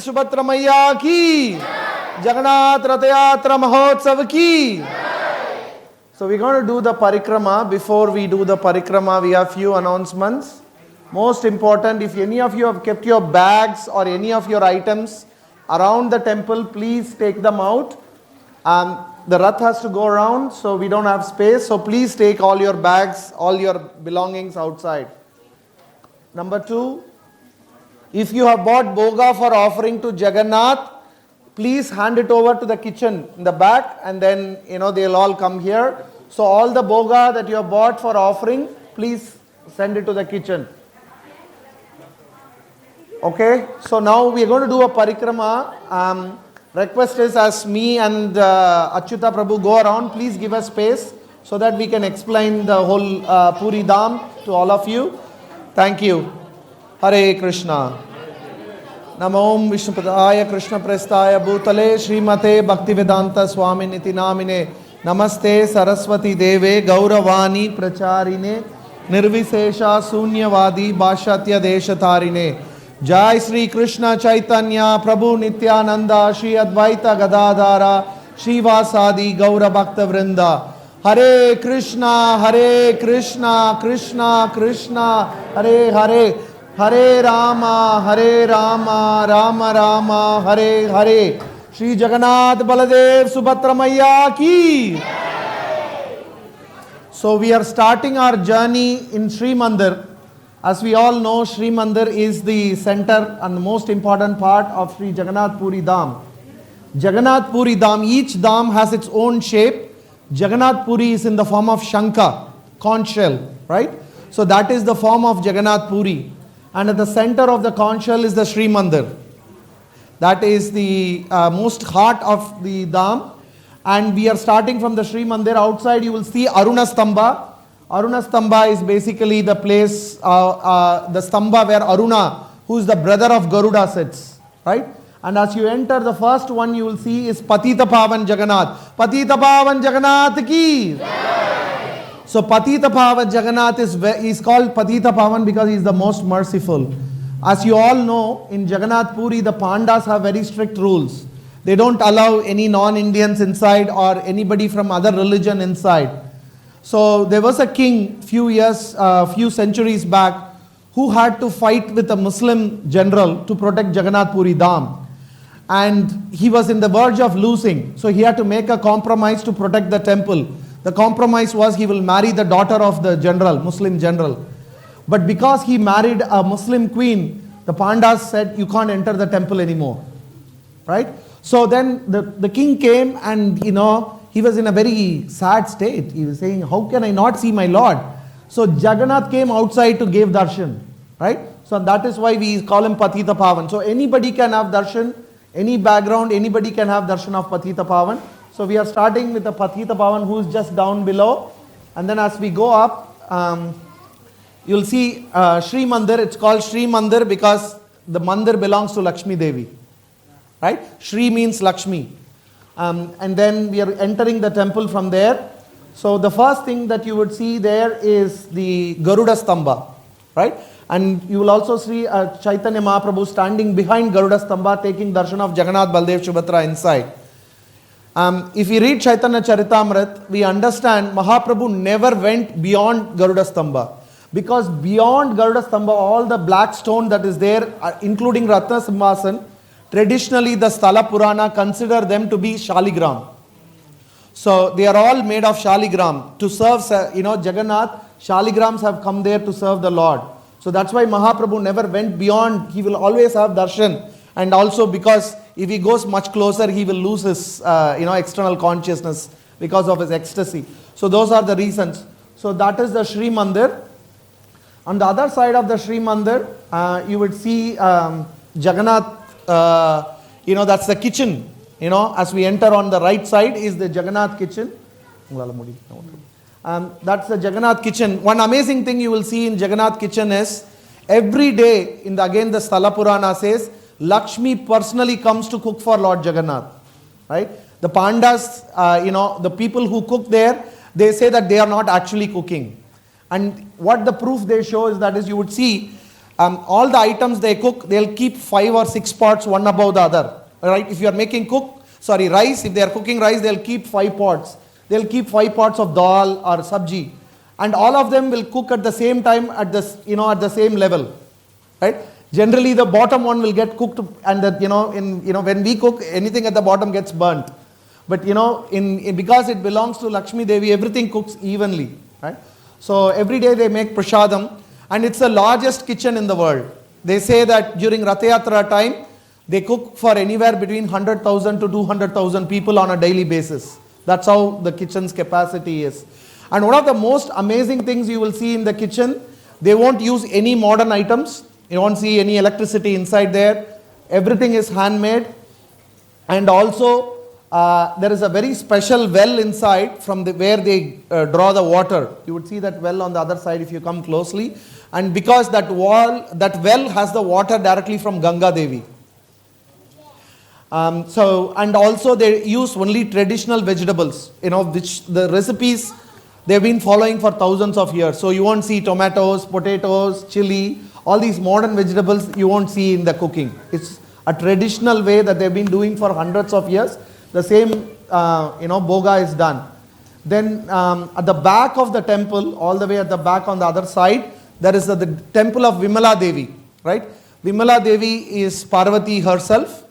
सुभद्रा मैया की, Jagannath Rath Yatra Mahotsav ki. So we're going to do the parikrama. Before we do the parikrama, we have few announcements. Most important, if any of you have kept your bags or any of your items around the temple, please take them out. The Rath has to go around, so we don't have space. So please take all your bags, all your belongings outside. Number 2, if you have bought boga for offering to Jagannath, please hand it over to the kitchen in the back, and then they'll all come here. So all the boga that you have bought for offering, please send it to the kitchen. Okay, so now we are going to do a parikrama. Request is, as me and Achyuta Prabhu go around, please give us space so that we can explain the whole Puri Dham to all of you. Thank you. Hare Krishna. Namo Vishnupadaya Krishna Prestaya Bhutale Srimate Bhaktivedanta Swami Niti Namine Namaste Saraswati Deve Gauravani Pracharine Nirvisesha Sunyavadi Bhashatya Deshatarine Jai Sri Krishna Chaitanya Prabhu Nityananda Shri Advaita Gadadhara Shivasadi Gaura Bhakta Vrinda. Hare Krishna, Krishna Krishna, Hare Hare, Hare Rama, Rama Rama, Hare Hare. Shri Jagannath Baladev Subhadra Maiya ki. So we are starting our journey in Sri Mandir. As we all know, Sri Mandir is the center and the most important part of Sri Jagannath Puri Dham. Jagannath Puri Dham, each dham has its own shape. Jagannath Puri is in the form of Shankha, conch shell, right? So that is the form of Jagannath Puri. And at the center of the conch shell is the Sri Mandir. That is the most heart of the dham. And we are starting from the Sri Mandir. Outside you will see Aruna Stamba. Aruna Stamba is basically the place, the Stamba where Aruna, who is the brother of Garuda, sits, right? And as you enter, the first one you will see is Patita Pavan Jagannath. Patita Pavan Jagannath ki. So Patita Pavan Jagannath is called Patita Pavan because he is the most merciful. As you all know, in Jagannath Puri, the Pandas have very strict rules. They don't allow any non-Indians inside or anybody from other religion inside. So there was a king few centuries back who had to fight with a Muslim general to protect Jagannath Puri Dham. And he was in the verge of losing. So he had to make a compromise to protect the temple. The compromise was he will marry the daughter of the general, Muslim general. But because he married a Muslim queen, the Pandas said, you can't enter the temple anymore. Right? So then the king came and, he was in a very sad state. He was saying, how can I not see my Lord? So Jagannath came outside to give darshan. Right? So that is why we call him Patita Pavan. So anybody can have darshan, any background, anybody can have darshan of Patita Pavan. So we are starting with the Patita Pavan who is just down below. And then as we go up, you'll see Sri Mandir. It's called Sri Mandir because the Mandir belongs to Lakshmi Devi. Right? Shri means Lakshmi. And then we are entering the temple from there. So the first thing that you would see there is the Garuda Stamba. Right? And you will also see Chaitanya Mahaprabhu standing behind Garuda Stamba taking darshan of Jagannath Baldev Subhadra inside. If we read Chaitanya Charitamrita, we understand Mahaprabhu never went beyond Garuda Stamba. Because beyond Garuda Stamba, all the black stone that is there, including Ratna Simhasan, traditionally the Sthala Purana consider them to be Shaligram. So they are all made of Shaligram. To serve, Jagannath, Shaligrams have come there to serve the Lord. So that's why Mahaprabhu never went beyond. He will always have darshan. And also because if he goes much closer, he will lose his external consciousness because of his ecstasy. So those are the reasons. So that is the Sri Mandir. On the other side of the Sri Mandir, you would see Jagannath, that's the kitchen. As we enter on the right side is the Jagannath kitchen. That's the Jagannath kitchen. One amazing thing you will see in Jagannath kitchen is every day, again the Sthala Purana says, Lakshmi personally comes to cook for Lord Jagannath. Right? The Pandas, the people who cook there, they say that they are not actually cooking. And what the proof they show is that is you would see All the items they cook, they'll keep 5 or 6 pots one above the other. Right? If you are making rice, if they are cooking rice, they'll keep 5 pots. They'll keep 5 pots of dal or sabji, and all of them will cook at the same time at the same level. Right? Generally, the bottom one will get cooked, and when we cook, anything at the bottom gets burnt. But because it belongs to Lakshmi Devi, everything cooks evenly. Right? So every day they make prasadam, and it's the largest kitchen in the world. They say that during Rath Yatra time, they cook for anywhere between 100,000 to 200,000 people on a daily basis. That's how the kitchen's capacity is. And one of the most amazing things you will see in the kitchen, they won't use any modern items. You won't see any electricity inside there. Everything is handmade. And also, there is a very special well inside from where they draw the water. You would see that well on the other side if you come closely. And because that well has the water directly from Ganga Devi. And also they use only traditional vegetables, which the recipes they've been following for thousands of years. So you won't see tomatoes, potatoes, chili, all these modern vegetables you won't see in the cooking. It's a traditional way that they've been doing for hundreds of years. The same, boga is done. Then at the back of the temple, all the way at the back on the other side, there is the temple of Vimala Devi, right? Vimala Devi is Parvati herself.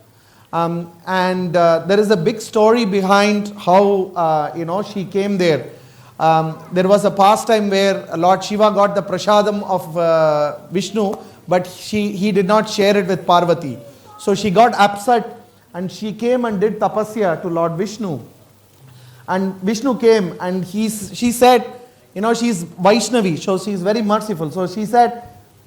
And there is a big story behind how, she came there. There was a pastime where Lord Shiva got the prasadam of Vishnu, but he did not share it with Parvati. So she got upset and she came and did tapasya to Lord Vishnu. And Vishnu came and she said, she's Vaishnavi, so she's very merciful. So she said,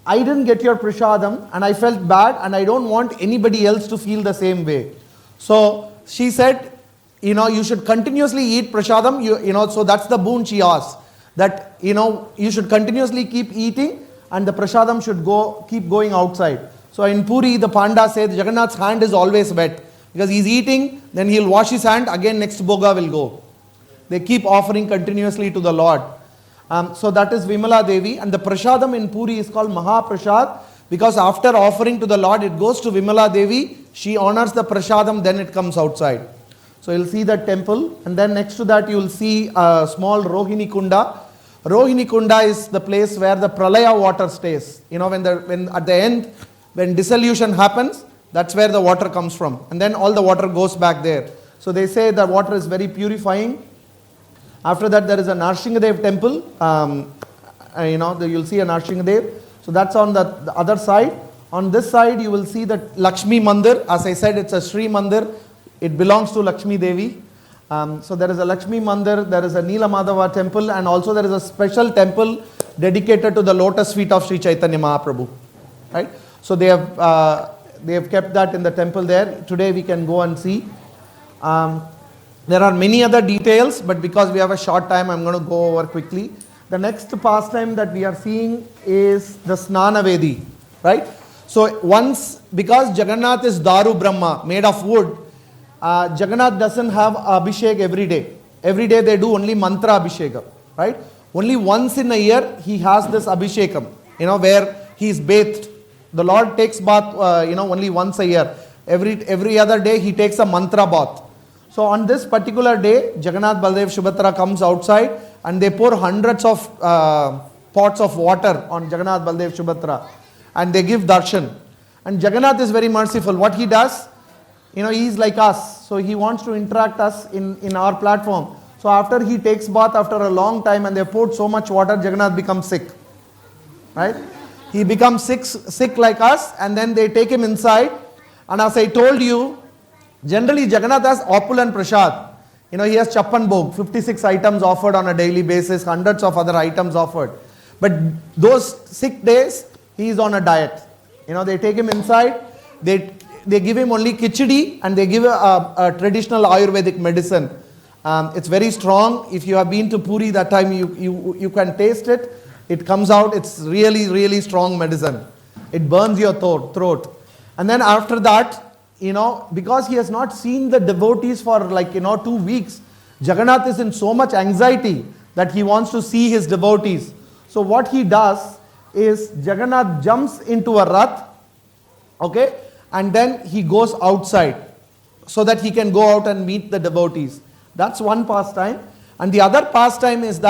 I didn't get your prasadam and I felt bad and I don't want anybody else to feel the same way. So she said, you should continuously eat prasadam, so that's the boon she asked. That, you should continuously keep eating and the prasadam should keep going outside. So in Puri, the Panda said Jagannath's hand is always wet. Because he's eating, then he'll wash his hand, again next boga will go. They keep offering continuously to the Lord. So that is Vimala Devi, and the prasadam in Puri is called Mahaprasad, because after offering to the Lord, it goes to Vimala Devi, she honors the prasadam, then it comes outside. So you'll see that temple, and then next to that you will see a small Rohini Kunda. Rohini Kunda is the place where the Pralaya water stays. When at the end, when dissolution happens, that's where the water comes from. And then all the water goes back there. So they say the water is very purifying. After that, there is a Narsinghadev temple. You'll see a Narsinghadev. So that's on the other side. On this side, you will see that Lakshmi Mandir. As I said, it's a Sri Mandir. It belongs to Lakshmi Devi. So there is a Lakshmi Mandir, there is a Neela Madhava temple, and also there is a special temple dedicated to the lotus feet of Sri Chaitanya Mahaprabhu. Right? So they have kept that in the temple there. Today we can go and see. There are many other details, but because we have a short time, I'm going to go over quickly. The next pastime that we are seeing is the Snana Vedi, right? So because Jagannath is Daru Brahma, made of wood, Jagannath doesn't have Abhishek every day. Every day they do only mantra Abhishekam, right? Only once in a year he has this Abhishekam, where he is bathed. The Lord takes bath, only once a year. Every other day he takes a mantra bath. So on this particular day, Jagannath, Baldev, Subhadra comes outside and they pour hundreds of pots of water on Jagannath, Baldev, Subhadra, and they give darshan. And Jagannath is very merciful. What he does, he is like us. So he wants to interact us in our platform. So after he takes bath after a long time and they poured so much water, Jagannath becomes sick. Right? He becomes sick like us, and then they take him inside. And as I told you, generally Jagannath has opulent prasad. He has Chappan Bhog, 56 items offered on a daily basis, hundreds of other items offered. But those sick days, he is on a diet. They take him inside, they give him only khichdi, and they give a traditional Ayurvedic medicine. It's very strong. If you have been to Puri that time, you can taste it. It comes out, it's really, really strong medicine. It burns your throat. And then after that, because he has not seen the devotees for 2 weeks, Jagannath is in so much anxiety that he wants to see his devotees. So what he does is Jagannath jumps into a rath, okay, and then he goes outside so that he can go out and meet the devotees. That's one pastime. And the other pastime is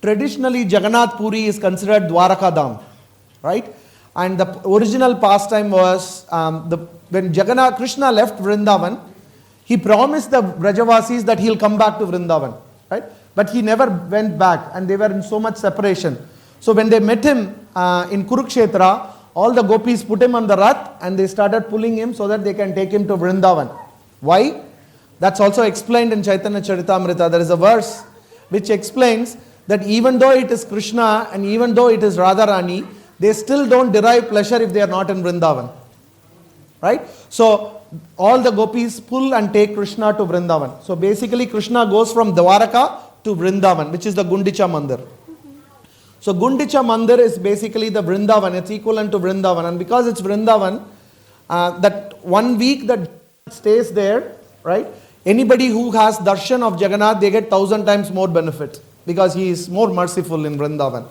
traditionally Jagannath Puri is considered Dwaraka Dham, right? And the original pastime was when Jagannath Krishna left Vrindavan, he promised the Brajavasis that he'll come back to Vrindavan, right? But he never went back, and they were in so much separation. So when they met him in Kurukshetra, all the gopis put him on the rath and they started pulling him so that they can take him to Vrindavan. Why? That's also explained in Chaitanya Charitamrita. There is a verse which explains that even though it is Krishna and even though it is Radharani, they still don't derive pleasure if they are not in Vrindavan. Right? So all the gopis pull and take Krishna to Vrindavan. So basically Krishna goes from Dwaraka to Vrindavan, which is the Gundicha Mandir. So Gundicha Mandir is basically the Vrindavan. It's equivalent to Vrindavan. And because it's Vrindavan, that 1 week that stays there, right? Anybody who has darshan of Jagannath, they get 1,000 times more benefit because he is more merciful in Vrindavan.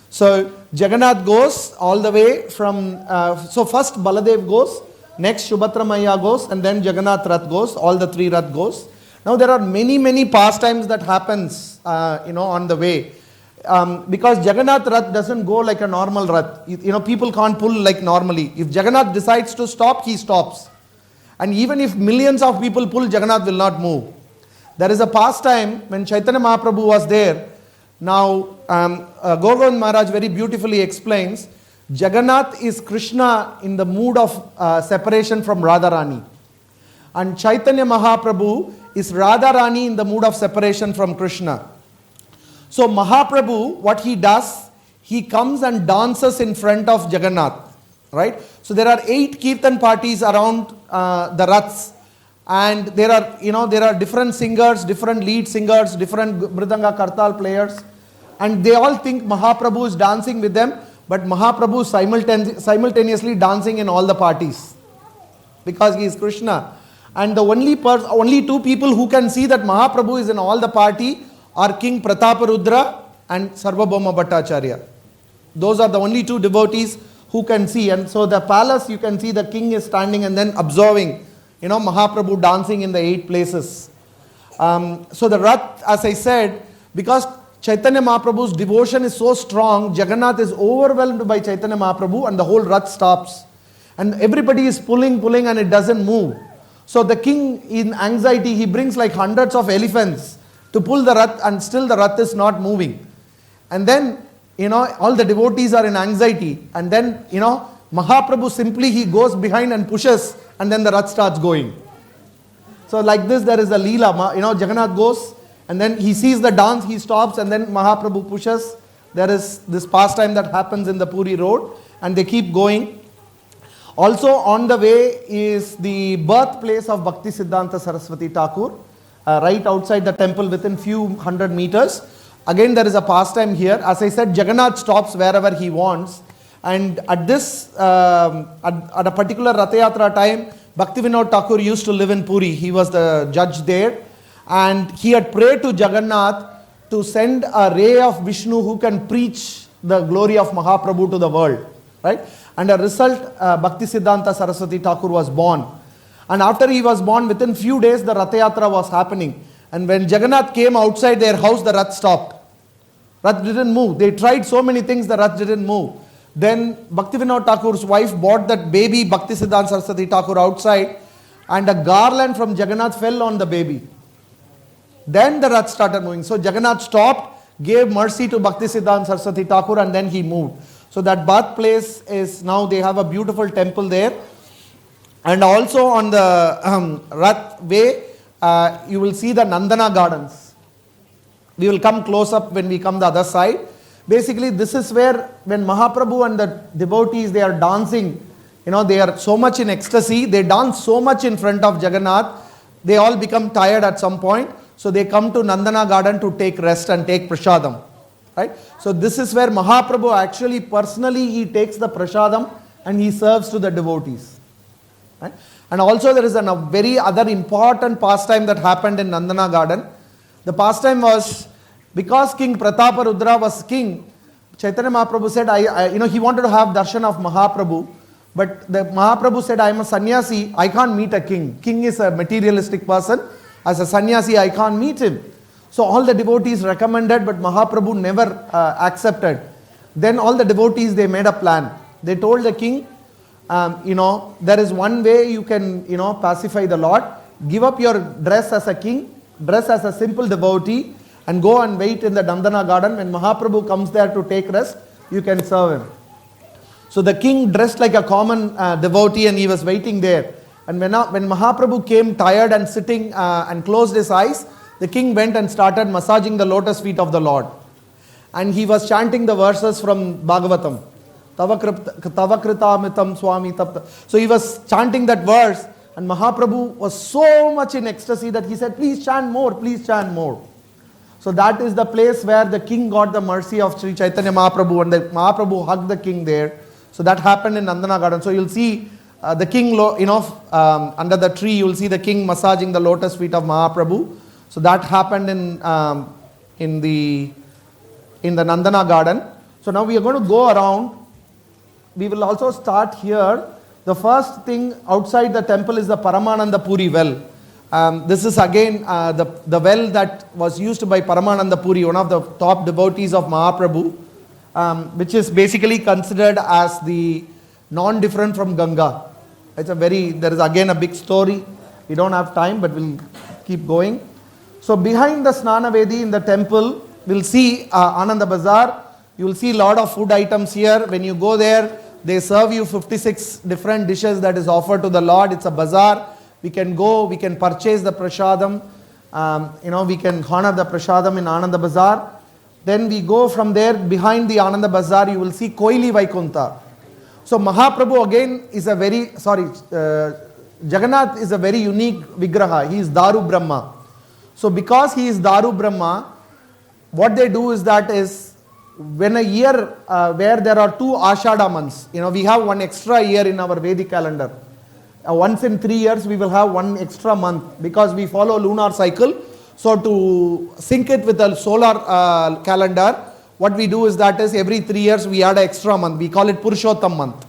So Jagannath goes all the way from, so first Baladev goes, next Subhadra Maya goes, and then Jagannath Rath goes, all the three Rath goes. Now there are many pastimes that happens, on the way. Because Jagannath Rath doesn't go like a normal Rath. People can't pull like normally. If Jagannath decides to stop, he stops. And even if millions of people pull, Jagannath will not move. There is a pastime when Chaitanya Mahaprabhu was there. Now, Gaur Govind Maharaj very beautifully explains, Jagannath is Krishna in the mood of separation from Radharani. And Chaitanya Mahaprabhu is Radharani in the mood of separation from Krishna. So Mahaprabhu, what he does, he comes and dances in front of Jagannath. Right? So there are 8 Kirtan parties around the Raths. And there are different singers, different lead singers, different Mridanga Kartal players. And they all think Mahaprabhu is dancing with them. But Mahaprabhu is simultaneously dancing in all the parties. Because he is Krishna. And the only 2 people who can see that Mahaprabhu is in all the party are King Prataparudra and Sarvabhauma Bhattacharya. Those are the only 2 devotees who can see. And so the palace, you can see the king is standing and then observing, Mahaprabhu dancing in the 8 places. So the Rath, as I said, because Chaitanya Mahaprabhu's devotion is so strong, Jagannath is overwhelmed by Chaitanya Mahaprabhu and the whole Rath stops. And everybody is pulling and it doesn't move. So the king, in anxiety, he brings like hundreds of elephants to pull the Rath, and still the Rath is not moving. And then, all the devotees are in anxiety. And then, Mahaprabhu simply, he goes behind and pushes, and then the Rath starts going. So like this, there is a Leela. Jagannath goes, and then he sees the dance, he stops, and then Mahaprabhu pushes. There is this pastime that happens in the Puri road, and they keep going. Also on the way is the birthplace of Bhakti Siddhanta Saraswati Thakur, right outside the temple within few hundred meters. Again, there is a pastime here. As I said, Jagannath stops wherever he wants. And at this, at a particular Rath Yatra time, Bhaktivinoda Thakur used to live in Puri. He was the judge there. And he had prayed to Jagannath to send a ray of Vishnu who can preach the glory of Mahaprabhu to the world. Right? And as a result, Bhakti Siddhanta Saraswati Thakur was born. And after he was born, within few days, the Rath Yatra was happening. And when Jagannath came outside their house, the Rath stopped. Rath didn't move. They tried so many things, the Rath didn't move. Then Bhaktivinoda Thakur's wife bought that baby Bhakti Siddhanta Saraswati Thakur outside, and a garland from Jagannath fell on the baby. Then the Rath started moving. So Jagannath stopped, gave mercy to Bhakti Siddhanta Saraswati Thakur, and then he moved. So that birthplace is now, they have a beautiful temple there. And also on the Rath way, you will see the Nandana gardens. We will come close up when we come the other side. Basically, this is where when Mahaprabhu and the devotees, they are dancing, they are so much in ecstasy, they dance so much in front of Jagannath, they all become tired at some point. So they come to Nandana garden to take rest and take prasadam. Right? So this is where Mahaprabhu actually personally, he takes the prasadam and he serves to the devotees. Right? And also there is a very other important pastime that happened in Nandana garden. The pastime was, because King Prataparudra was king, Chaitanya Mahaprabhu said, he wanted to have darshan of Mahaprabhu, but the Mahaprabhu said, I am a sannyasi, I can't meet a king. King is a materialistic person. As a sannyasi, I can't meet him. So all the devotees recommended, but Mahaprabhu never accepted. Then all the devotees, they made a plan. They told the king, there is one way you can, pacify the Lord. Give up your dress as a king, dress as a simple devotee, and go and wait in the Dandana garden. When Mahaprabhu comes there to take rest, you can serve him. So the king dressed like a common devotee, and he was waiting there. And when Mahaprabhu came tired and sitting and closed his eyes, the king went and started massaging the lotus feet of the Lord. And he was chanting the verses from Bhagavatam. Tavakrita Swami Tapta. So he was chanting that verse, and Mahaprabhu was so much in ecstasy that he said, please chant more, please chant more. So that is the place where the king got the mercy of Sri Chaitanya Mahaprabhu, and the Mahaprabhu hugged the king there. So that happened in Nandana garden. So you'll see the king, under the tree, you'll see the king massaging the lotus feet of Mahaprabhu. So that happened in the Nandana garden. So now we are going to go around. We will also start here. The first thing outside the temple is the Paramananda Puri well. This is again the well that was used by Paramananda Puri, one of the top devotees of Mahaprabhu, which is basically considered as the non-different from Ganga. There is again a big story. We don't have time, but we'll keep going. So behind the Snana Vedi in the temple, we'll see Ananda Bazaar. You will see a lot of food items here. When you go there, they serve you 56 different dishes that is offered to the Lord. It's a bazaar. We can go, we can purchase the prasadam. We can honor the prasadam in Ananda Bazaar. Then we go from there, behind the Ananda Bazaar, you will see Koili Vaikunta. So Mahaprabhu again is Jagannath is a very unique Vigraha. He is Daru Brahma. So because he is Daru Brahma, what they do is when a year where there are 2 Ashada months, we have one extra year in our Vedic calendar. Once in 3 years we will have one extra month because we follow lunar cycle. So to sync it with the solar calendar, what we do is every 3 years we add an extra month. We call it Purushottam month.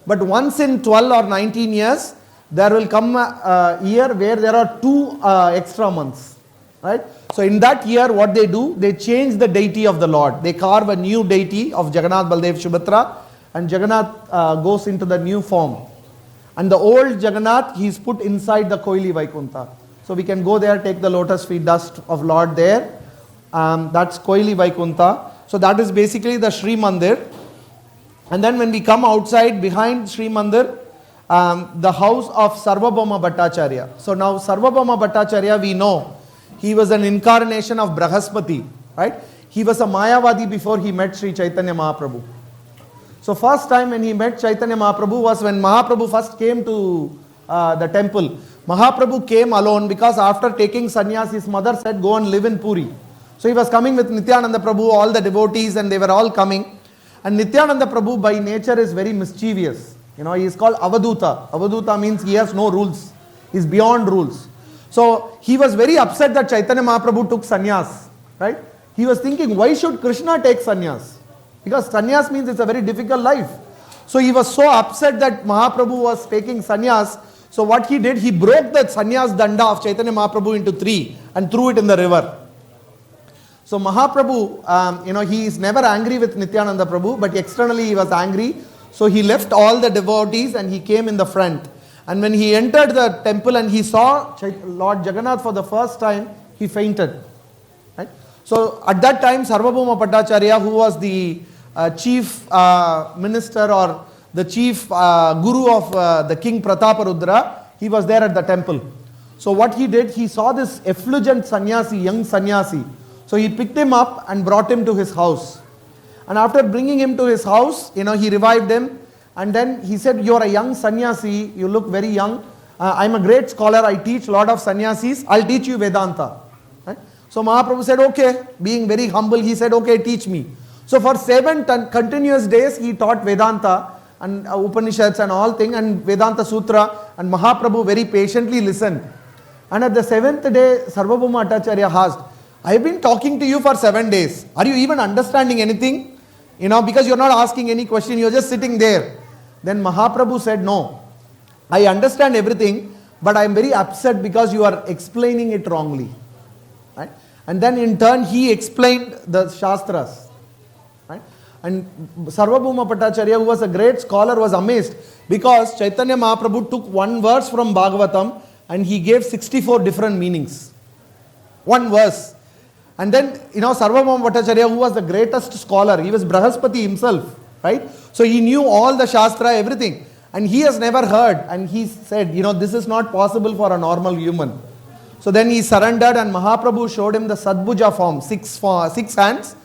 But once in 12 or 19 years, there will come a year where there are 2 extra months. Right? So in that year, what they do, they change the deity of the Lord. They carve a new deity of Jagannath, Baldev, Subhadra, and Jagannath goes into the new form. And the old Jagannath, he is put inside the Koili Vaikunta. So we can go there, take the lotus feet dust of Lord there. That's Koili Vaikunta. So that is basically the Sri Mandir. And then when we come outside behind Sri Mandir, the house of Sarvabhauma Bhattacharya. So now Sarvabhauma Bhattacharya, we know, he was an incarnation of Brahaspati, right? He was a Mayavadi before he met Sri Chaitanya Mahaprabhu. So first time when he met Chaitanya Mahaprabhu was when Mahaprabhu first came to the temple. Mahaprabhu came alone because after taking sannyas, his mother said, go and live in Puri. So he was coming with Nityananda Prabhu, all the devotees, and they were all coming. And Nityananda Prabhu by nature is very mischievous. He is called Avaduta. Avaduta means he has no rules. He is beyond rules. So he was very upset that Chaitanya Mahaprabhu took sannyas, right? He was thinking, why should Krishna take sannyas? Because sannyas means it's a very difficult life. So he was so upset that Mahaprabhu was taking sannyas. So what he did, he broke the sannyas danda of Chaitanya Mahaprabhu into 3 and threw it in the river. So Mahaprabhu, he is never angry with Nityananda Prabhu, but externally he was angry. So he left all the devotees and he came in the front. And when he entered the temple and he saw Lord Jagannath for the first time, he fainted. Right? So at that time, Sarvabhauma Bhattacharya, who was the chief minister or the chief guru of the king Prataparudra, he was there at the temple. So what he did, he saw this effulgent sannyasi, young sannyasi. So he picked him up and brought him to his house. And after bringing him to his house, he revived him. And then he said, you're a young sannyasi, you look very young. I'm a great scholar, I teach a lot of sannyasis, I'll teach you Vedanta. Right? So Mahaprabhu said, okay, being very humble, he said, okay, teach me. So for 7 continuous days, he taught Vedanta and Upanishads and all things and Vedanta Sutra, and Mahaprabhu very patiently listened. And at the 7th day, Sarvabhauma Bhattacharya asked, I have been talking to you for 7 days. Are you even understanding anything? because you're not asking any question, you're just sitting there. Then Mahaprabhu said, no, I understand everything, but I'm very upset because you are explaining it wrongly. Right? And then in turn, he explained the Shastras. Right? And Sarvabhauma Bhattacharya, who was a great scholar, was amazed because Chaitanya Mahaprabhu took one verse from Bhagavatam and he gave 64 different meanings. One verse. And then, Sarvabhauma Bhattacharya, who was the greatest scholar, he was Brahaspati himself, right? So he knew all the Shastra, everything. And he has never heard. And he said, this is not possible for a normal human. So then he surrendered and Mahaprabhu showed him the Sadbhuja form, six hands,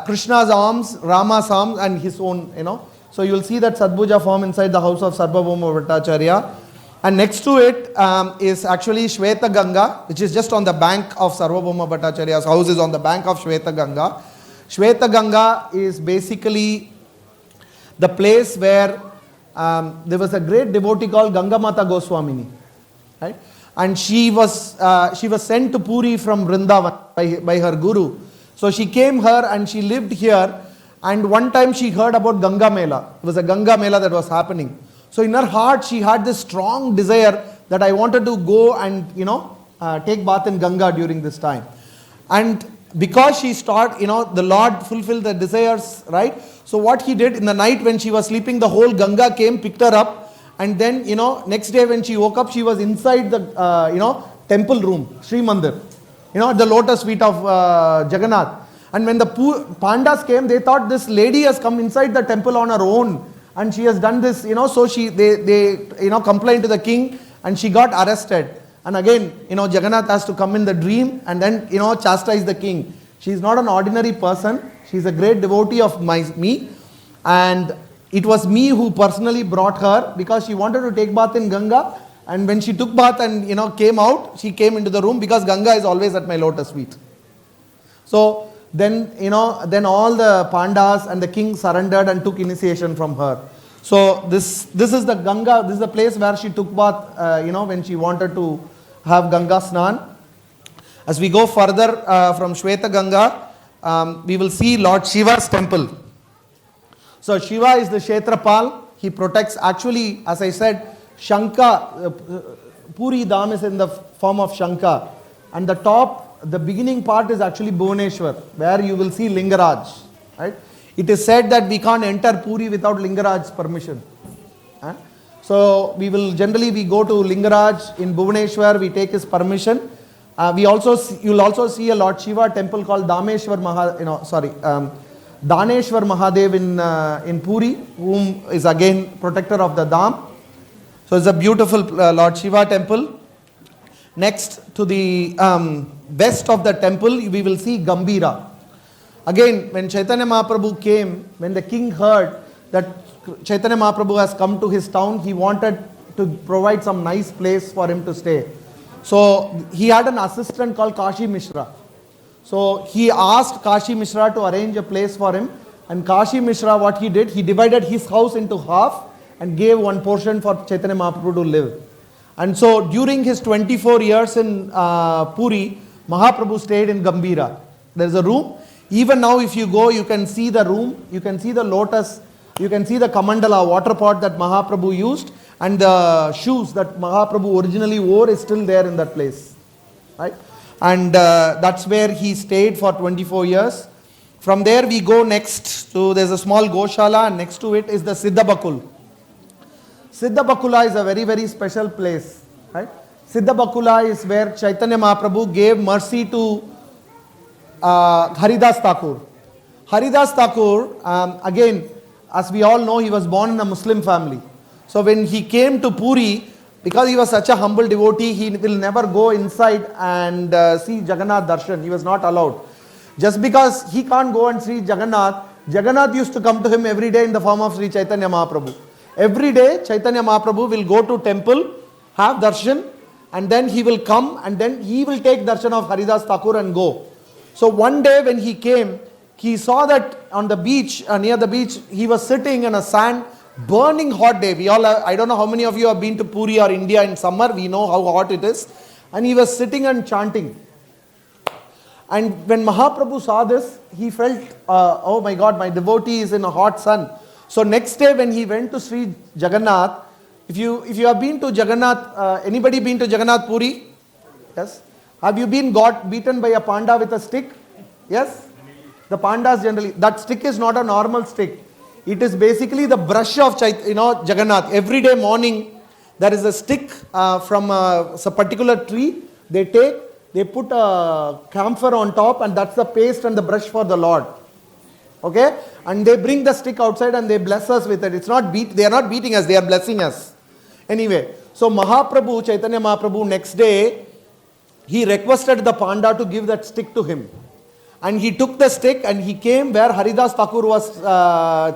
Krishna's arms, Rama's arms and his own, So you will see that Sadbhuja form inside the house of Sarvabhauma Bhattacharya. And next to it is actually Shweta Ganga, which is just on the bank of Sarvabhauma Bhattacharya's house, is on the bank of Shweta Ganga. Shweta Ganga is basically the place where there was a great devotee called Gangamata Goswamini, right? And she was sent to Puri from Vrindavan by her guru. So she came here and she lived here. And one time she heard about Ganga Mela. It was a Ganga Mela that was happening. So in her heart she had this strong desire that I wanted to go and take bath in Ganga during this time. And because she started, the Lord fulfilled the desires, right? So what he did in the night when she was sleeping, the whole Ganga came, picked her up, and then, next day when she woke up, she was inside the, temple room, Sri Mandir, the lotus feet of Jagannath. And when the Pandas came, they thought this lady has come inside the temple on her own, and she has done this, so they complained to the king, and she got arrested. And again, Jagannath has to come in the dream and then, chastise the king. She is not an ordinary person. She is a great devotee of me. And it was me who personally brought her because she wanted to take bath in Ganga. And when she took bath and, came out, she came into the room because Ganga is always at my lotus feet. So then, then all the Pandas and the king surrendered and took initiation from her. So this is the Ganga, this is the place where she took bath, when she wanted to have Ganga Snan. As we go further from Shweta Ganga, we will see Lord Shiva's temple. So Shiva is the Kshetrapal. He protects, actually, as I said, Shanka, Puri Dham is in the form of Shanka. And the top, the beginning part is actually Bhuvaneshwar, where you will see Lingaraj, right? It is said that we can't enter Puri without Lingaraj's permission. So we go to Lingaraj in Bhuvaneshwar, we take his permission. You'll also see a Lord Shiva temple called Daneshwar Mahadev in Puri, whom is again protector of the Dham. So it's a beautiful Lord Shiva temple. Next to the west of the temple, we will see Gambhira. Again, when Chaitanya Mahaprabhu came, when the king heard that Chaitanya Mahaprabhu has come to his town, he wanted to provide some nice place for him to stay. So he had an assistant called Kashi Mishra. So he asked Kashi Mishra to arrange a place for him. And Kashi Mishra, what he did, he divided his house into half and gave one portion for Chaitanya Mahaprabhu to live. And so during his 24 years in Puri, Mahaprabhu stayed in Gambhira. There is a room. Even now if you go, you can see the room, you can see the lotus, you can see the Kamandala water pot that Mahaprabhu used, and the shoes that Mahaprabhu originally wore is still there in that place. Right? And that's where he stayed for 24 years. From there we go next to, there's a small Goshala, and next to it is the Siddhabakul. Siddhabakula is a very, very special place. Right? Siddhabakula is where Chaitanya Mahaprabhu gave mercy to Haridas Thakur. Haridas Thakur, again, as we all know, he was born in a Muslim family. So when he came to Puri, because he was such a humble devotee, he will never go inside and see Jagannath Darshan. He was not allowed. Just because he can't go and see Jagannath, Jagannath used to come to him every day in the form of Sri Chaitanya Mahaprabhu. Every day, Chaitanya Mahaprabhu will go to temple, have darshan, and then he will come and then he will take darshan of Haridas Thakur and go. So one day when he came, he saw that on the beach, near the beach, he was sitting in a sand, burning hot day. I don't know how many of you have been to Puri or India in summer, we know how hot it is. And he was sitting and chanting. And when Mahaprabhu saw this, he felt, oh my God, my devotee is in a hot sun. So next day when he went to Sri Jagannath, if you have been to Jagannath, anybody been to Jagannath Puri? Yes. Have you been beaten by a panda with a stick? Yes. The pandas generally, that stick is not a normal stick. It is basically the brush of Jagannath. Every day morning, there is a stick from a particular tree. They put a camphor on top, and that's the paste and the brush for the Lord. Okay? And they bring the stick outside and they bless us with it. They are not beating us, they are blessing us. Anyway, so Mahaprabhu, Chaitanya Mahaprabhu, next day, he requested the panda to give that stick to him. And he took the stick and he came where Haridas Thakur was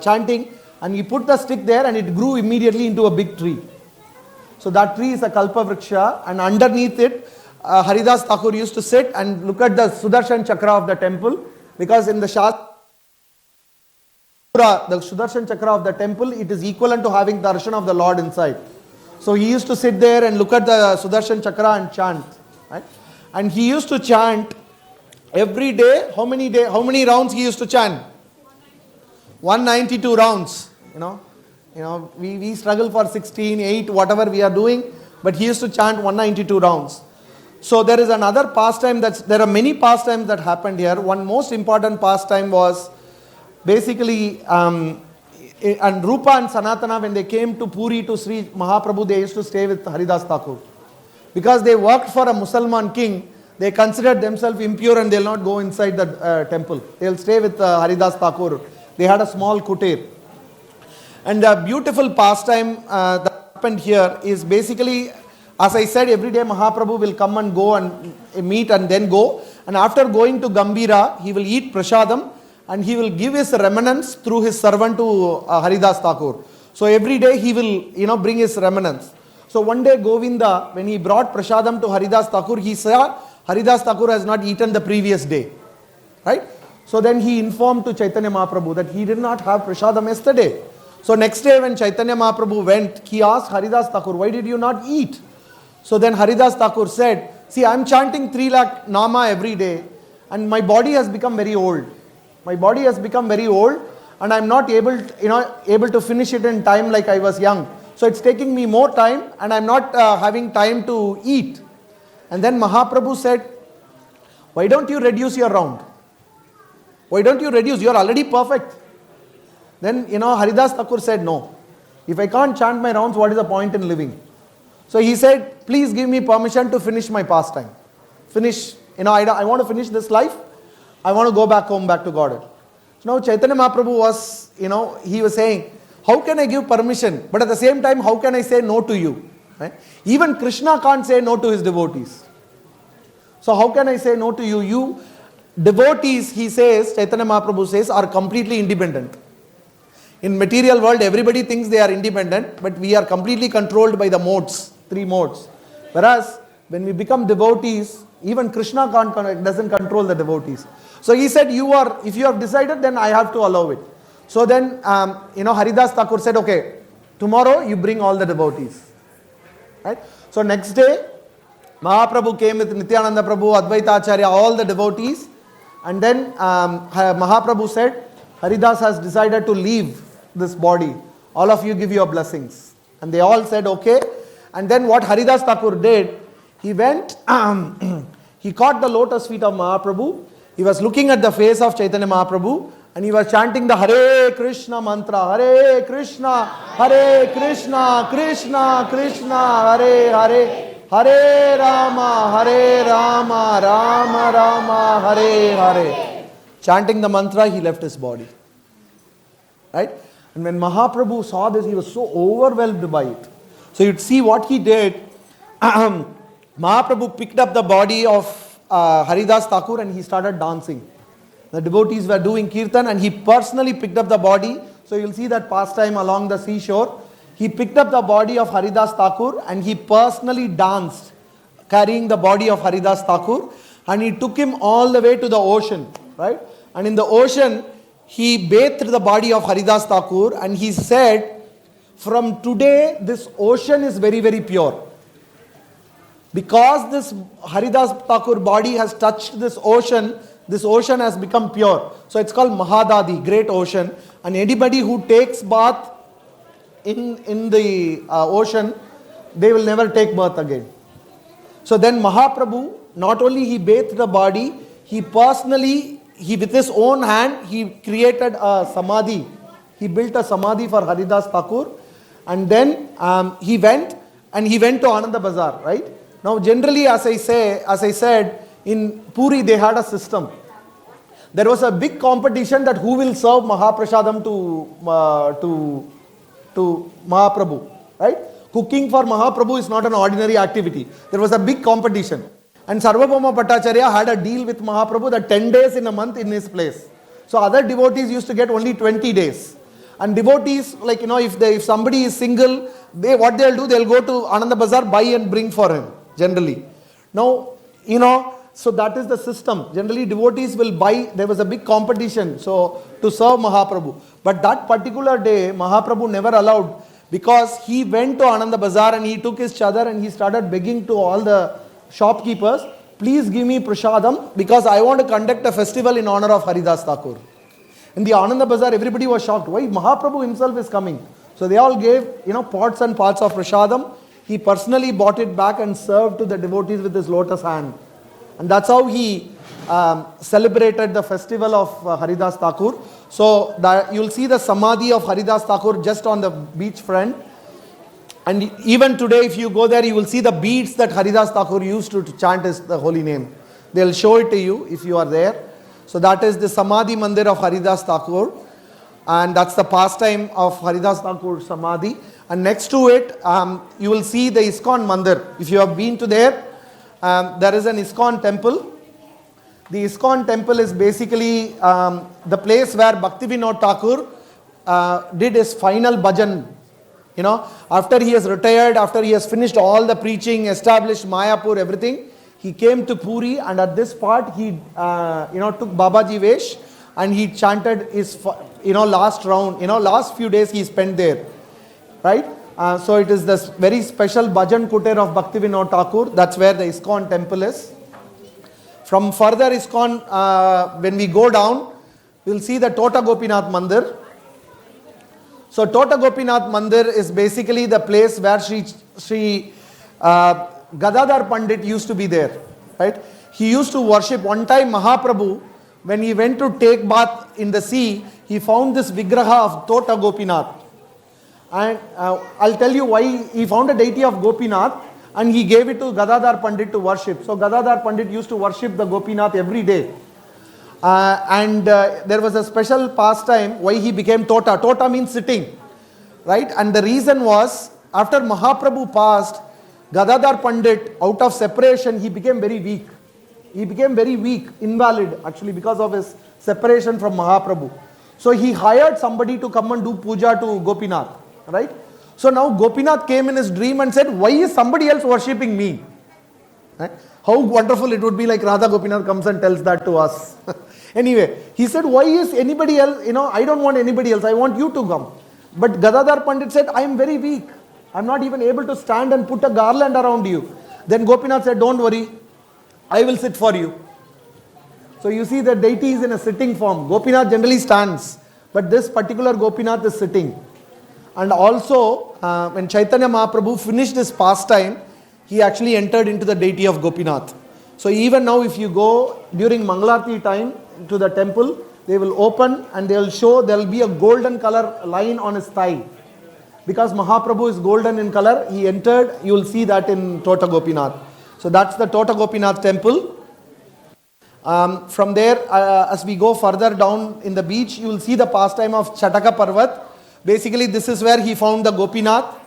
chanting, and he put the stick there and it grew immediately into a big tree. So that tree is a Kalpavriksha, and underneath it, Haridas Thakur used to sit and look at the Sudarshan Chakra of the temple, because in the Shastra, the Sudarshan Chakra of the temple, it is equivalent to having the darshan of the Lord inside. So he used to sit there and look at the Sudarshan Chakra and chant. Right? And he used to chant every day. How many rounds he used to chant? 192 rounds. We struggle for 16, 8, whatever we are doing, but he used to chant 192 rounds. So there is another pastime there are many pastimes that happened here. One most important pastime was basically, and Rupa and Sanatana, when they came to Puri to Sri Mahaprabhu, they used to stay with Haridas Thakur. Because they worked for a Musalman king, they considered themselves impure and they will not go inside the temple. They will stay with Haridas Thakur. They had a small kutir. And the beautiful pastime that happened here is basically, as I said, every day Mahaprabhu will come and go and meet and then go. And after going to Gambira, he will eat prasadam and he will give his remnants through his servant to Haridas Thakur. So every day he will, bring his remnants. So one day Govinda, when he brought prasadam to Haridas Thakur, he saw Haridas Thakur has not eaten the previous day. Right? So then he informed to Chaitanya Mahaprabhu that he did not have prasadam yesterday. So next day when Chaitanya Mahaprabhu went, he asked Haridas Thakur, why did you not eat? So then Haridas Thakur said, see, I am chanting 3 lakh Nama every day and my body has become very old. My body has become very old and I am not able to finish it in time like I was young. So it's taking me more time and I am not having time to eat. And then Mahaprabhu said, why don't you reduce your round? Why don't you reduce? You are already perfect. Then, Haridas Thakur said, no. If I can't chant my rounds, what is the point in living? So he said, please give me permission to finish my pastime. I want to finish this life. I want to go back home, back to Godhead. So now Chaitanya Mahaprabhu was, he was saying, how can I give permission? But at the same time, how can I say no to you? Right? Even Krishna can't say no to his devotees. So how can I say no to you? You devotees, he says, Chaitanya Mahaprabhu says, are completely independent. In material world, everybody thinks they are independent, but we are completely controlled by the modes, 3 modes. Whereas, when we become devotees, even Krishna doesn't control the devotees. So he said, if you have decided, then I have to allow it. So then, Haridas Thakur said, okay, tomorrow you bring all the devotees. Right? So next day, Mahaprabhu came with Nityananda Prabhu, Advaita Acharya, all the devotees. And then Mahaprabhu said, Haridas has decided to leave this body. All of you give your blessings. And they all said, okay. And then what Haridas Thakur did, he went, he caught the lotus feet of Mahaprabhu. He was looking at the face of Chaitanya Mahaprabhu and he was chanting the Hare Krishna mantra. Hare Krishna, Krishna Krishna, Hare Hare. Hare Rama, Rama Rama, Hare Hare. Chanting the mantra, he left his body. Right? And when Mahaprabhu saw this, he was so overwhelmed by it. So you'd see what he did. Mahaprabhu picked up the body of Haridas Thakur and he started dancing. The devotees were doing kirtan and he personally picked up the body. So you'll see that pastime along the seashore. He picked up the body of Haridas Thakur and he personally danced, carrying the body of Haridas Thakur, and he took him all the way to the ocean, right? And in the ocean, he bathed the body of Haridas Thakur and he said, from today, this ocean is very, very pure. Because this Haridas Thakur body has touched this ocean has become pure. So it's called Mahadadi, great ocean. And anybody who takes bath in the ocean, they will never take birth again. So then Mahaprabhu, not only he bathed the body, he personally, with his own hand, he created a samadhi. He built a samadhi for Haridas Thakur. And then he went to Ananda Bazar, right? Now generally, as I said, in Puri they had a system. There was a big competition that who will serve Mahaprasadam to Mahaprabhu, right? Cooking for Mahaprabhu is not an ordinary activity. There was a big competition. And Sarvabhauma Bhattacharya had a deal with Mahaprabhu that 10 days in a month in his place. So other devotees used to get only 20 days. And devotees, like, if somebody is single, what they'll do, they'll go to Ananda Bazar, buy and bring for him, generally. Now, so that is the system. Generally, devotees will buy. There was a big competition to serve Mahaprabhu. But that particular day, Mahaprabhu never allowed, because he went to Ananda Bazar and he took his chadar and he started begging to all the shopkeepers, please give me prasadam because I want to conduct a festival in honor of Haridas Thakur. In the Ananda Bazar, everybody was shocked. Why? Mahaprabhu himself is coming. So they all gave, pots and pots of prasadam. He personally brought it back and served to the devotees with his lotus hand. And that's how he celebrated the festival of Haridas Thakur. So you'll see the samadhi of Haridas Thakur just on the beach front. And even today, if you go there, you will see the beads that Haridas Thakur used to chant the holy name. They'll show it to you if you are there. So that is the Samadhi Mandir of Haridas Thakur. And that's the pastime of Haridas Thakur Samadhi. And next to it, you will see the ISKCON Mandir. If you have been to there, there is an ISKCON temple. The ISKCON temple is basically the place where Bhaktivinoda Thakur did his final bhajan. After he has retired, after he has finished all the preaching, established Mayapur, everything, he came to Puri, and at this part he took Babaji Vesh and he chanted his last round. Last few days he spent there, right? So it is this very special bhajan kutir of Bhaktivinoda Thakur. That's where the ISKCON temple is. From further ISKCON, when we go down, we'll see the Tota Gopinath Mandir. So Tota Gopinath Mandir is basically the place where Sri Gadadhar Pandit used to be there, right? He used to worship. One time Mahaprabhu, when he went to take bath in the sea, he found this vigraha of Tota Gopinath. And I'll tell you why. He found a deity of Gopinath and he gave it to Gadadhar Pandit to worship. So Gadadhar Pandit used to worship the Gopinath every day. There was a special pastime why he became Tota. Tota means sitting, right? And the reason was, after Mahaprabhu passed, Gadadhar Pandit, out of separation, he became very weak. He became very weak, invalid actually, because of his separation from Mahaprabhu. So he hired somebody to come and do puja to Gopinath, right? So now Gopinath came in his dream and said, why is somebody else worshipping me? Right? How wonderful it would be, like Radha Gopinath comes and tells that to us. Anyway, he said, why is anybody else, I don't want anybody else, I want you to come. But Gadadhar Pandit said, I am very weak. I am not even able to stand and put a garland around you. Then Gopinath said, don't worry, I will sit for you. So you see the deity is in a sitting form. Gopinath generally stands, but this particular Gopinath is sitting. And also, when Chaitanya Mahaprabhu finished his pastime, he actually entered into the deity of Gopinath. So even now, if you go during Mangalarti time to the temple, they will open and they will show, there will be a golden color line on his thigh. Because Mahaprabhu is golden in color, he entered, you will see that in Tota Gopinath. So that's the Tota Gopinath temple. From there, as we go further down in the beach, you will see the pastime of Chataka Parvat. Basically, this is where he found the Gopinath.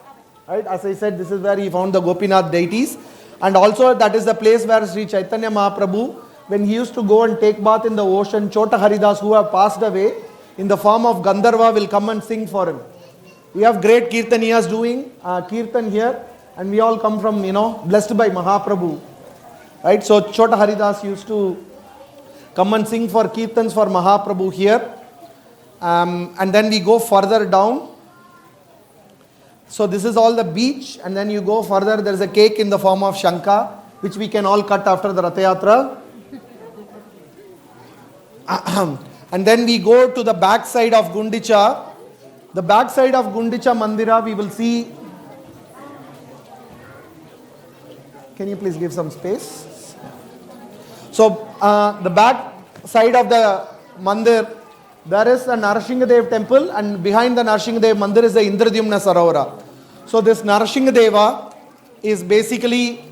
Right? As I said, this is where he found the Gopinath deities. And also, that is the place where Sri Chaitanya Mahaprabhu, when he used to go and take bath in the ocean, Chota Haridas, who have passed away, in the form of Gandharva, will come and sing for him. We have great Kirtaniyas doing Kirtan here, and we all come from, blessed by Mahaprabhu. Right? So, Chota Haridas used to come and sing for Kirtans for Mahaprabhu here. And then we go further down. So this is all the beach, and then you go further, there is a cake in the form of Shanka, which we can all cut after the Rath Yatra. And then we go to the back side of Gundicha. The back side of Gundicha Mandira, we will see. Can you please give some space? So the back side of the mandir, there is a Narasinghadev temple, and behind the Narasinghadev mandir is the Indradyumna Sarovara. So this Narasinghdeva is basically,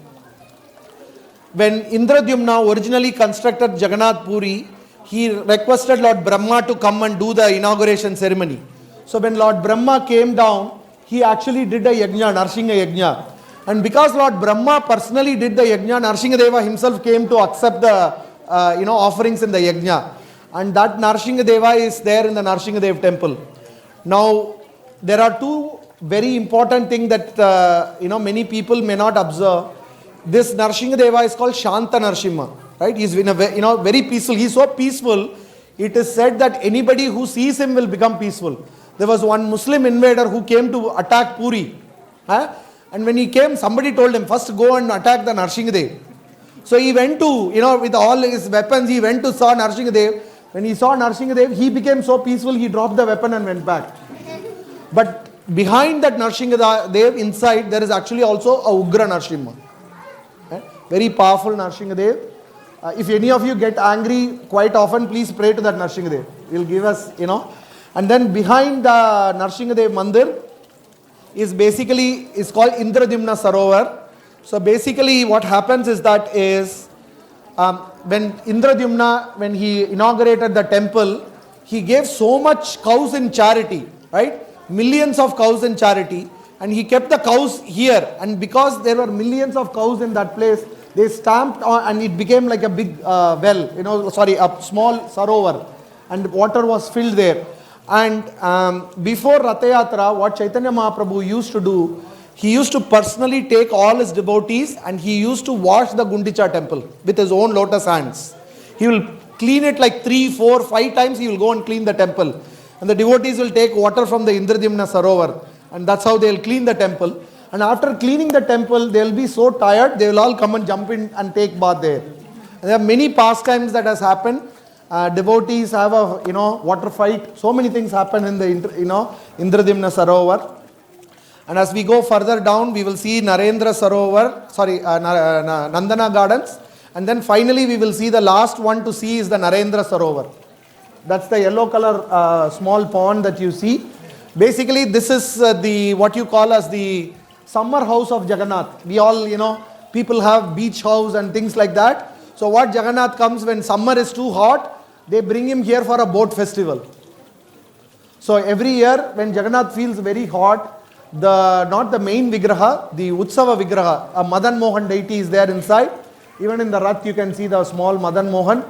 when Indradyumna originally constructed Jagannath Puri, he requested Lord Brahma to come and do the inauguration ceremony. So when Lord Brahma came down, he actually did a yajna, Narasingha yajna. And because Lord Brahma personally did the yajna, Narasinghdeva himself came to accept the offerings in the yajna. And that Narasinghdeva is there in the Narasinghadev temple. Now, there are two very important things that many people may not observe. This Narasinghdeva is called Shanta Narasimha, right? He's been very peaceful. He's so peaceful. It is said that anybody who sees him will become peaceful. There was one Muslim invader who came to attack Puri, and when he came, somebody told him, first go and attack the Narasinghadev. So he went to, with all his weapons, he went to saw Narasinghadev. When he saw Narasinghadev, he became so peaceful, he dropped the weapon and went back. But behind that Narasinghadev, inside, there is actually also a Ugra Narasimha. Very powerful Narasinghadev. If any of you get angry quite often, please pray to that Narasinghadev. He will give us, And then behind the Narasinghadev mandir is called Indradyumna Sarovar. So basically what happens is that when Indradyumna, when he inaugurated the temple, he gave so much cows in charity, right? Millions of cows in charity, and he kept the cows here. And because there were millions of cows in that place, they stamped on, and it became like a big a small sarovar, and water was filled there. And before Rath Yatra, what Chaitanya Mahaprabhu used to do, he used to personally take all his devotees and he used to wash the Gundicha temple with his own lotus hands. He will clean it like 3, 4, 5 times. He will go and clean the temple. And the devotees will take water from the Indradyumna Sarovar. And that's how they will clean the temple. And after cleaning the temple, they will be so tired, they will all come and jump in and take bath there. And there are many pastimes that has happened. Devotees have a water fight. So many things happen in the Indradyumna Sarovar. And as we go further down, we will see Narendra Sarovar, Nandana Gardens. And then finally we will see the last one to see is the Narendra Sarovar. That's the yellow color small pond that you see. Basically this is what you call as the summer house of Jagannath. We all, people have beach house and things like that. So what Jagannath comes when summer is too hot, they bring him here for a boat festival. So every year when Jagannath feels very hot, not the main Vigraha, the Utsava Vigraha, a Madan Mohan deity is there inside. Even in the Rath you can see the small Madan Mohan.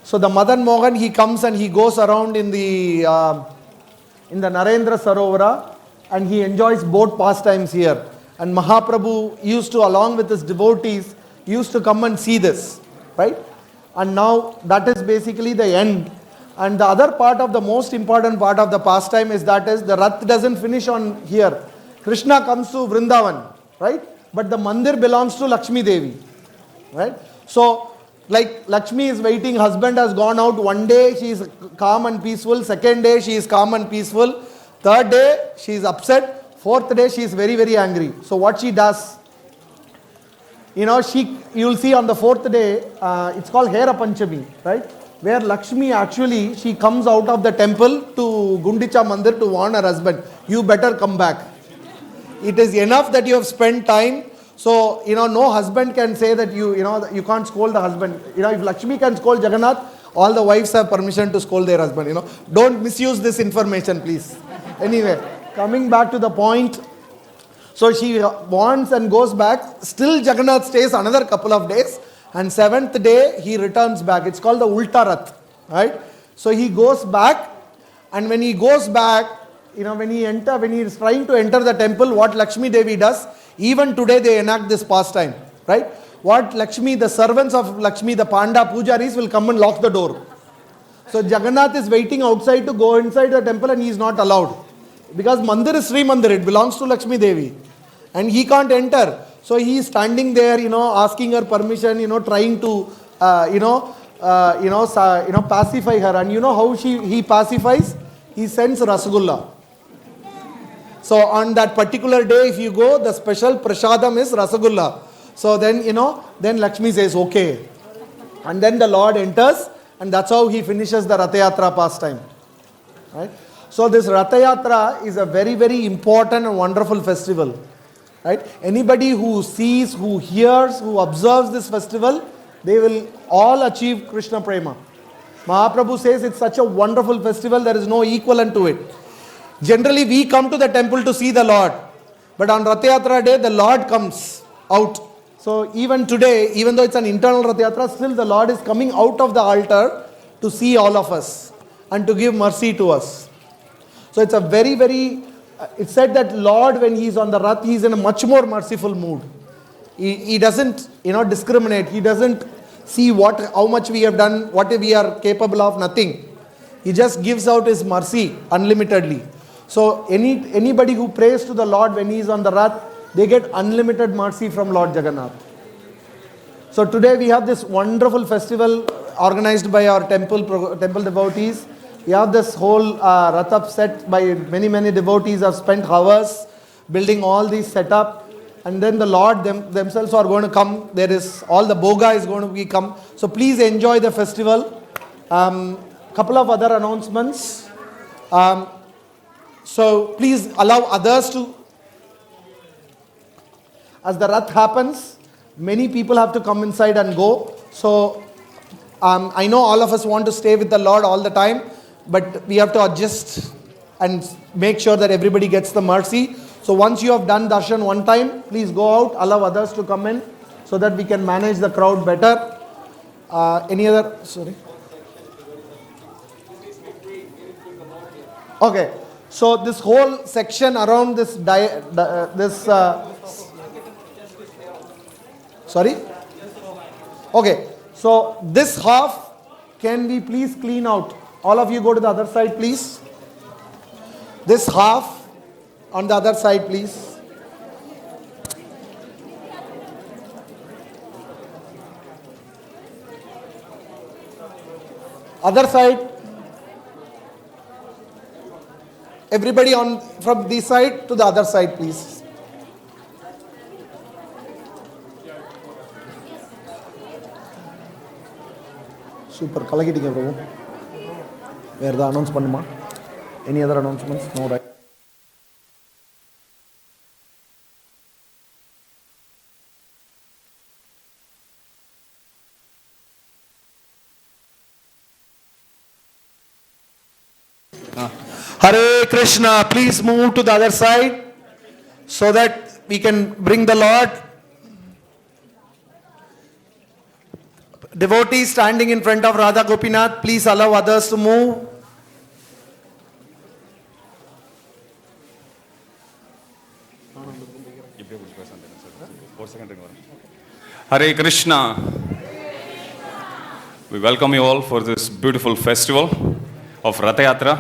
So the Madan Mohan, he comes and he goes around in the Narendra Sarovara and he enjoys boat pastimes here. And Mahaprabhu used to, along with his devotees, used to come and see this, right? And now that is basically the end. And the other part of the most important part of the pastime is the Rath doesn't finish on here. Krishna comes to Vrindavan, right? But the mandir belongs to Lakshmi Devi, right? So, like Lakshmi is waiting, husband has gone out, one day she is calm and peaceful, second day she is calm and peaceful, third day she is upset, fourth day she is very, very angry. So what she does, you will see on the fourth day, it's called Hera Panchami, right? Where Lakshmi actually, she comes out of the temple to Gundicha Mandir to warn her husband, you better come back. It is enough that you have spent time. So, no husband can say that you can't scold the husband. If Lakshmi can scold Jagannath, all the wives have permission to scold their husband. Don't misuse this information, please. Anyway, coming back to the point. So she warns and goes back. Still Jagannath stays another couple of days. And 7th day, he returns back. It's called the Ulta Rath, right? So he goes back. And when he goes back, when he is trying to enter the temple, what Lakshmi Devi does, even today they enact this pastime, right? What Lakshmi, the servants of Lakshmi, the Panda Pujaris will come and lock the door. So Jagannath is waiting outside to go inside the temple and he is not allowed. because Mandir is Sri Mandir, it belongs to Lakshmi Devi. And he can't enter. So he is standing there, asking her permission, trying to, pacify her. And you know how he pacifies? He sends Rasagulla. So on that particular day, if you go, the special prasadam is Rasagulla. So then, then Lakshmi says, okay. And then the Lord enters, and that's how he finishes the Ratha Yatra pastime. Right? So this Ratha Yatra is a very, very important and wonderful festival. Right? Anybody who sees, who hears, who observes this festival, they will all achieve Krishna Prema. Mahaprabhu says it's such a wonderful festival, there is no equivalent to it. Generally, we come to the temple to see the Lord. But on Ratha Yatra day, the Lord comes out. So even today, even though it's an internal Ratha Yatra, still the Lord is coming out of the altar to see all of us and to give mercy to us. So it's a very, very, it's said that Lord, when he is on the Rath, he is in a much more merciful mood. He doesn't, discriminate. He doesn't see how much we have done, what we are capable of, nothing. He just gives out his mercy unlimitedly. So anybody who prays to the Lord when he is on the Rath, they get unlimited mercy from Lord Jagannath. So today we have this wonderful festival organized by our temple devotees. We have this whole Rath set by many, many devotees have spent hours building all these setup. And then the Lord themselves are going to come. There is, all the Bhoga is going to be come. So please enjoy the festival. Couple of other announcements. So please allow others to, as the Rath happens, many people have to come inside and go. So I know all of us want to stay with the Lord all the time, but we have to adjust and make sure that everybody gets the mercy. So once you have done darshan one time, please go out, allow others to come in so that we can manage the crowd better. Any other, sorry? Okay, so this whole section around this, sorry? Okay, so this half, can we please clean out? All of you go to the other side, please. This half on the other side, please. Other side. Everybody from this side to the other side, please. Super. Kalagittinga Prabhu. Where the announcement ma? Any other announcements? No, right? Hare Krishna, please move to the other side so that we can bring the Lord. Devotees standing in front of Radha Gopinath, please allow others to move. Hare Krishna. We welcome you all for this beautiful festival of Ratha Yatra.